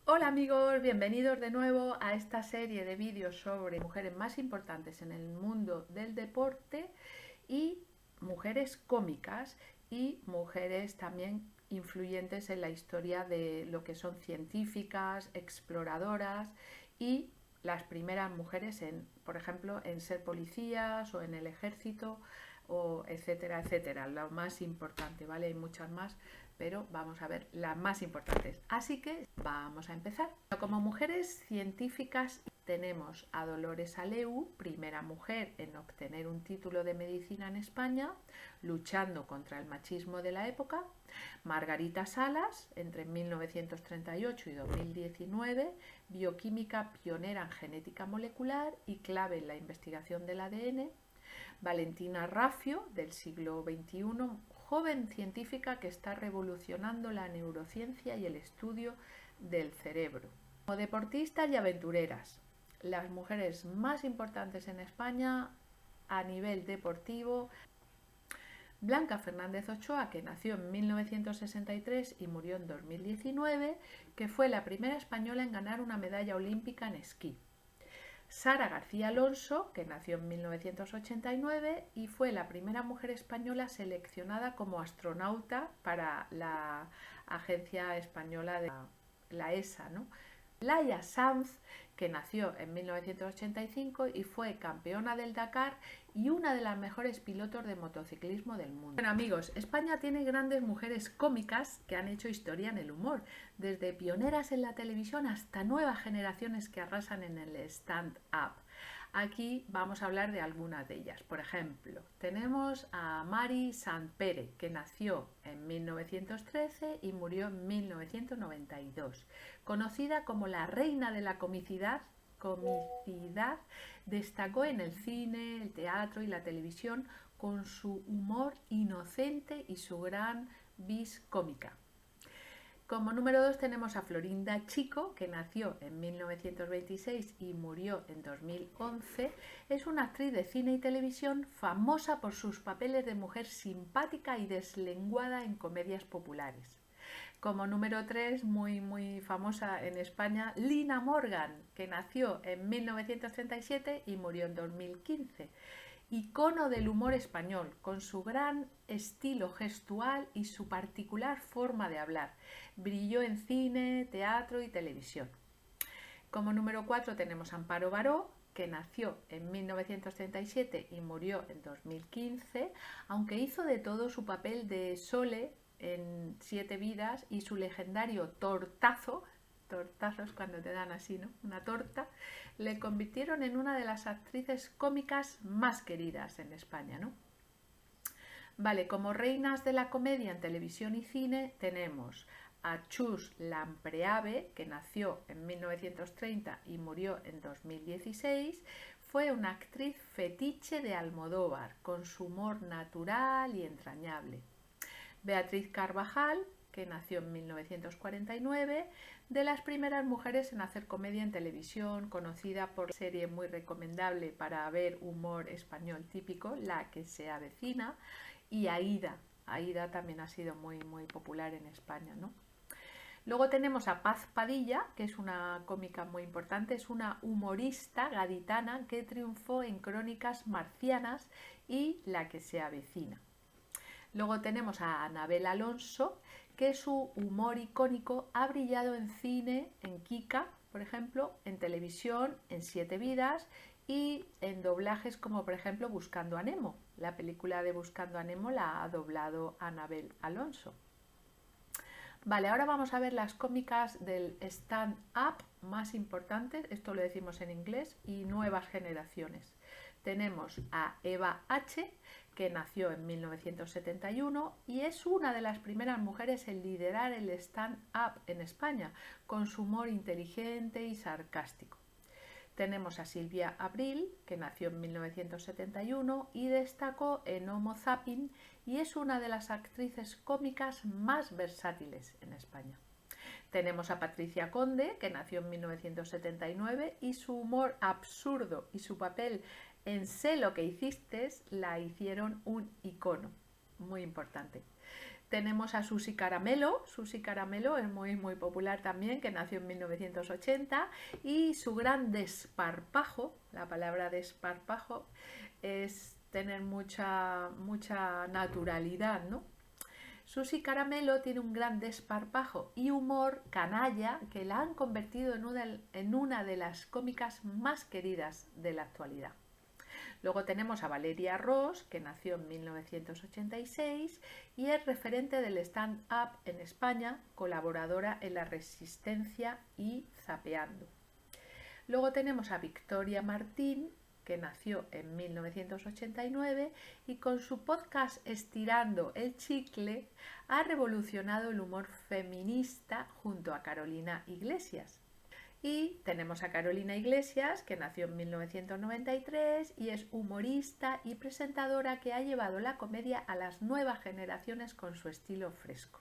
Hola amigos, bienvenidos de nuevo a esta serie de vídeos sobre mujeres más importantes en el mundo del deporte y mujeres cómicas y mujeres también influyentes en la historia de lo que son científicas, exploradoras y las primeras mujeres en, por ejemplo, en ser policías o en el ejército o etcétera, etcétera. Lo más importante, ¿vale? Hay muchas más, pero vamos a ver las más importantes. Así que vamos a empezar. Como mujeres científicas tenemos a Dolores Aleu, primera mujer en obtener un título de medicina en España, luchando contra el machismo de la época. Margarita Salas, entre 1938 y 2019, bioquímica pionera en genética molecular y clave en la investigación del ADN. Valentina Raffio, del siglo XXI, joven científica que está revolucionando la neurociencia y el estudio del cerebro. Como deportistas y aventureras, las mujeres más importantes en España a nivel deportivo: Blanca Fernández Ochoa, que nació en 1963 y murió en 2019, que fue la primera española en ganar una medalla olímpica en esquí. Sara García Alonso, que nació en 1989 y fue la primera mujer española seleccionada como astronauta para la Agencia Española de la ESA, ¿no? Laia Sanz, que nació en 1985 y fue campeona del Dakar y una de las mejores pilotos de motociclismo del mundo. Bueno amigos, España tiene grandes mujeres cómicas que han hecho historia en el humor, desde pioneras en la televisión hasta nuevas generaciones que arrasan en el stand-up. Aquí vamos a hablar de algunas de ellas. Por ejemplo, tenemos a Mari Sampere, que nació en 1913 y murió en 1992. Conocida como la reina de la comicidad, destacó en el cine, el teatro y la televisión con su humor inocente y su gran vis cómica. Como número 2 tenemos a Florinda Chico, que nació en 1926 y murió en 2011. Es una actriz de cine y televisión famosa por sus papeles de mujer simpática y deslenguada en comedias populares. Como número 3, muy famosa en España, Lina Morgan, que nació en 1937 y murió en 2015. Icono del humor español, con su gran estilo gestual y su particular forma de hablar. Brilló en cine, teatro y televisión. Como número 4 tenemos a Amparo Baró, que nació en 1937 y murió en 2015, aunque hizo de todo su papel de Sole en Siete vidas y su legendario tortazos cuando te dan así, ¿no? Una torta, le convirtieron en una de las actrices cómicas más queridas en España, ¿no? Vale, como reinas de la comedia en televisión y cine tenemos a Chus Lampreave, que nació en 1930 y murió en 2016. Fue una actriz fetiche de Almodóvar, con su humor natural y entrañable. Beatriz Carvajal, que nació en 1949, de las primeras mujeres en hacer comedia en televisión, conocida por serie muy recomendable para ver humor español típico, La que se avecina, y Aída. Aída también ha sido muy popular en España, ¿no? Luego tenemos a Paz Padilla, que es una cómica muy importante, es una humorista gaditana que triunfó en Crónicas Marcianas y La que se avecina. Luego tenemos a Anabel Alonso, que su humor icónico ha brillado en cine, en Kika, por ejemplo, en televisión, en Siete vidas y en doblajes como por ejemplo Buscando a Nemo. La película de Buscando a Nemo la ha doblado Anabel Alonso. Vale, ahora vamos a ver las cómicas del stand-up más importantes, esto lo decimos en inglés, y nuevas generaciones. Tenemos a Eva H., que nació en 1971 y es una de las primeras mujeres en liderar el stand-up en España, con su humor inteligente y sarcástico. Tenemos a Silvia Abril, que nació en 1971 y destacó en Homo Zapping y es una de las actrices cómicas más versátiles en España. Tenemos a Patricia Conde, que nació en 1979 y su humor absurdo y su papel en Sé lo que hiciste la hicieron un icono muy importante. Tenemos a Susi Caramelo. Susi Caramelo es muy popular también, que nació en 1980, y su gran desparpajo, la palabra desparpajo es tener mucha naturalidad, ¿no? Susi Caramelo tiene un gran desparpajo y humor canalla que la han convertido en una de las cómicas más queridas de la actualidad. Luego tenemos a Valeria Ross, que nació en 1986 y es referente del stand-up en España, colaboradora en La Resistencia y Zapeando. Luego tenemos a Victoria Martín, que nació en 1989 y con su podcast Estirando el Chicle ha revolucionado el humor feminista junto a Carolina Iglesias. Y tenemos a Carolina Iglesias, que nació en 1993 y es humorista y presentadora que ha llevado la comedia a las nuevas generaciones con su estilo fresco.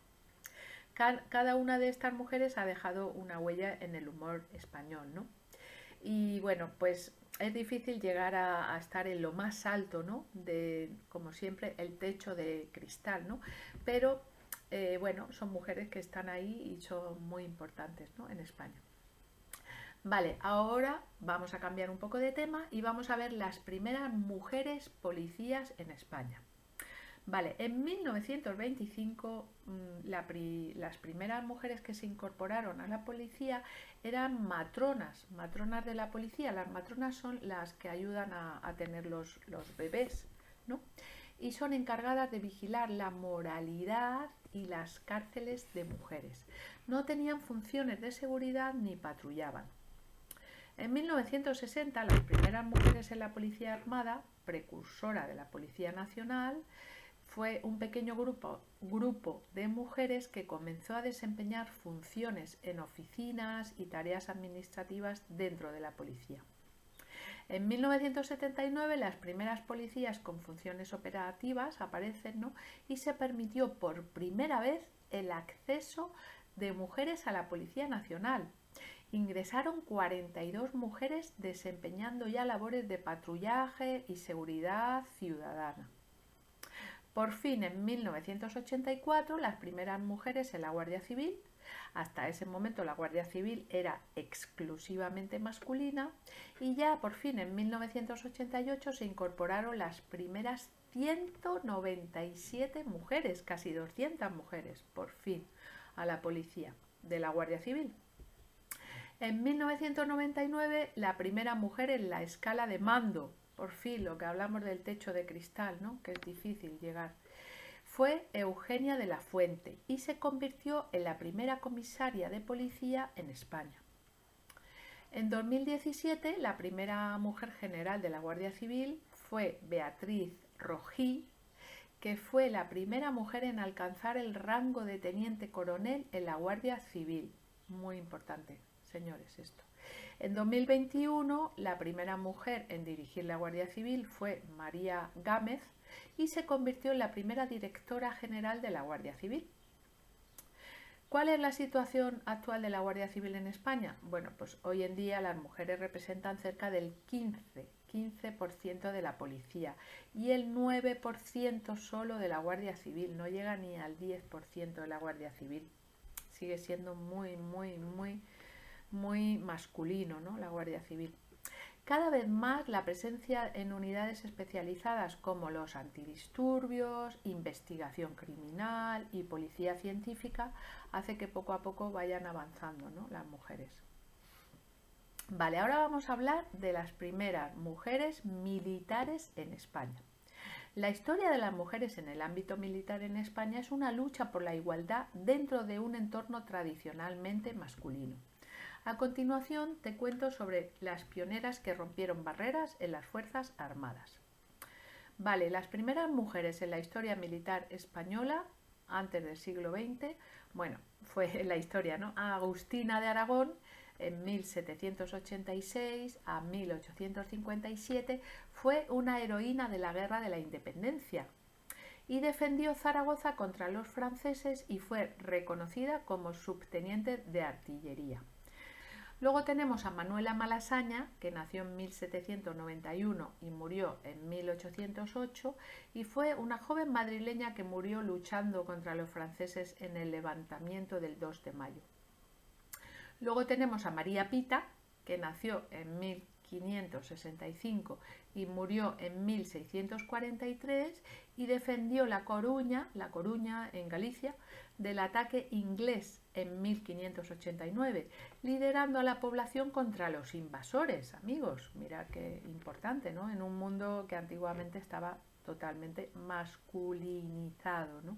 Cada una de estas mujeres ha dejado una huella en el humor español, ¿no? Y bueno, pues es difícil llegar a estar en lo más alto, ¿no? De, como siempre, el techo de cristal, ¿no? Pero bueno, son mujeres que están ahí y son muy importantes, ¿no? En España. Vale, ahora vamos a cambiar un poco de tema y vamos a ver las primeras mujeres policías en España. Vale, en 1925 las primeras mujeres que se incorporaron a la policía eran matronas de la policía. Las matronas son las que ayudan a tener los bebés, ¿no? Y son encargadas de vigilar la moralidad y las cárceles de mujeres. No tenían funciones de seguridad ni patrullaban. En 1960 las primeras mujeres en la Policía Armada, precursora de la Policía Nacional, fue un pequeño grupo de mujeres que comenzó a desempeñar funciones en oficinas y tareas administrativas dentro de la policía. En 1979 las primeras policías con funciones operativas aparecen, ¿no? Y se permitió por primera vez el acceso de mujeres a la Policía Nacional. Ingresaron 42 mujeres desempeñando ya labores de patrullaje y seguridad ciudadana. Por fin, en 1984, las primeras mujeres en la Guardia Civil. Hasta ese momento la Guardia Civil era exclusivamente masculina y ya por fin en 1988 se incorporaron las primeras 197 mujeres, casi 200 mujeres, por fin, a la policía de la Guardia Civil. En 1999 la primera mujer en la escala de mando, por fin, lo que hablamos del techo de cristal, ¿no? Que es difícil llegar, fue Eugenia de la Fuente y se convirtió en la primera comisaria de policía en España. En 2017 la primera mujer general de la Guardia Civil fue Beatriz Rojí, que fue la primera mujer en alcanzar el rango de teniente coronel en la Guardia Civil. Muy importante, señores, esto. En 2021 la primera mujer en dirigir la Guardia Civil fue María Gámez y se convirtió en la primera directora general de la Guardia Civil. ¿Cuál es la situación actual de la Guardia Civil en España? Bueno, pues hoy en día las mujeres representan cerca del 15% de la policía y el 9% solo de la Guardia Civil, no llega ni al 10% de la Guardia Civil. Sigue siendo muy masculino, ¿no? La Guardia Civil. Cada vez más la presencia en unidades especializadas como los antidisturbios, investigación criminal y policía científica hace que poco a poco vayan avanzando, ¿no? Las mujeres. Vale, ahora vamos a hablar de las primeras mujeres militares en España. La historia de las mujeres en el ámbito militar en España es una lucha por la igualdad dentro de un entorno tradicionalmente masculino. A continuación te cuento sobre las pioneras que rompieron barreras en las Fuerzas Armadas. Vale, las primeras mujeres en la historia militar española, antes del siglo XX, bueno, fue en la historia, ¿no? Agustina de Aragón, en 1786 a 1857, fue una heroína de la Guerra de la Independencia y defendió Zaragoza contra los franceses y fue reconocida como subteniente de artillería. Luego tenemos a Manuela Malasaña, que nació en 1791 y murió en 1808, y fue una joven madrileña que murió luchando contra los franceses en el levantamiento del 2 de mayo. Luego tenemos a María Pita, que nació en 1565 y murió en 1643 y defendió La Coruña en Galicia, del ataque inglés en 1589, liderando a la población contra los invasores. Amigos, mira qué importante, ¿no? En un mundo que antiguamente estaba totalmente masculinizado, ¿no?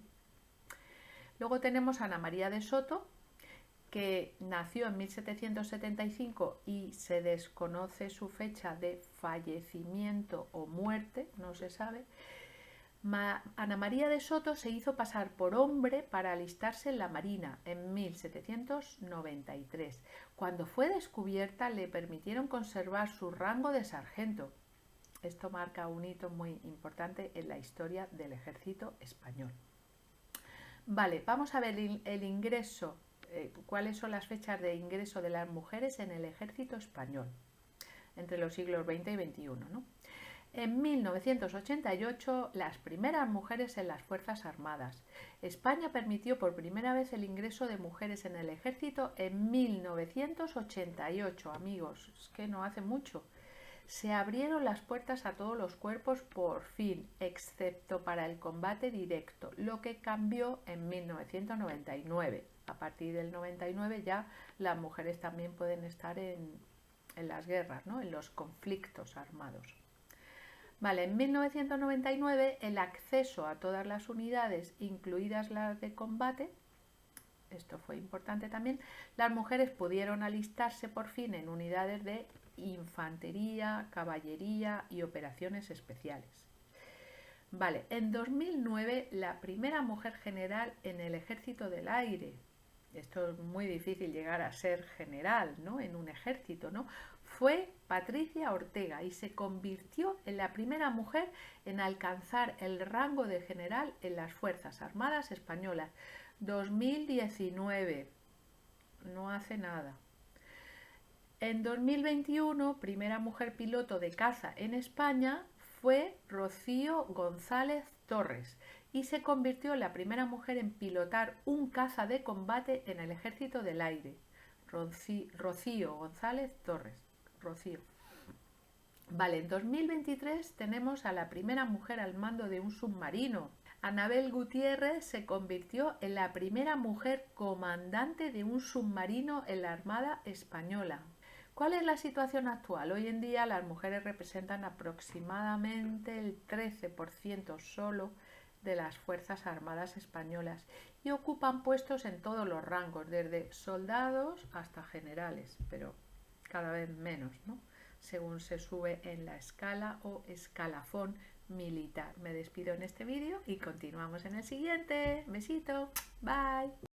Luego tenemos a Ana María de Soto, que nació en 1775 y se desconoce su fecha de fallecimiento o muerte, no se sabe. Ana María de Soto se hizo pasar por hombre para alistarse en la Marina en 1793. Cuando fue descubierta le permitieron conservar su rango de sargento. Esto marca un hito muy importante en la historia del ejército español. Vale, vamos a ver el ingreso, cuáles son las fechas de ingreso de las mujeres en el ejército español entre los siglos XX y XXI, ¿no? En 1988, las primeras mujeres en las Fuerzas Armadas. España permitió por primera vez el ingreso de mujeres en el ejército en 1988, amigos, es que no hace mucho. Se abrieron las puertas a todos los cuerpos por fin, excepto para el combate directo, lo que cambió en 1999. A partir del 99 ya las mujeres también pueden estar en las guerras, ¿no? En los conflictos armados. Vale, en 1999 el acceso a todas las unidades, incluidas las de combate, esto fue importante también, las mujeres pudieron alistarse por fin en unidades de infantería, caballería y operaciones especiales. Vale, en 2009 la primera mujer general en el Ejército del Aire. Esto es muy difícil llegar a ser general, ¿no? En un ejército, ¿no? Fue Patricia Ortega y se convirtió en la primera mujer en alcanzar el rango de general en las Fuerzas Armadas Españolas. 2019, no hace nada. En 2021, primera mujer piloto de caza en España fue Rocío González Torres y se convirtió en la primera mujer en pilotar un caza de combate en el Ejército del Aire. Rocío González Torres. Rocío. Vale, en 2023 tenemos a la primera mujer al mando de un submarino. Anabel Gutiérrez se convirtió en la primera mujer comandante de un submarino en la Armada Española. ¿Cuál es la situación actual? Hoy en día las mujeres representan aproximadamente el 13% solo de las Fuerzas Armadas Españolas y ocupan puestos en todos los rangos, desde soldados hasta generales, pero cada vez menos, ¿no? Según se sube en la escala o escalafón militar. Me despido en este vídeo y continuamos en el siguiente. Besito, bye.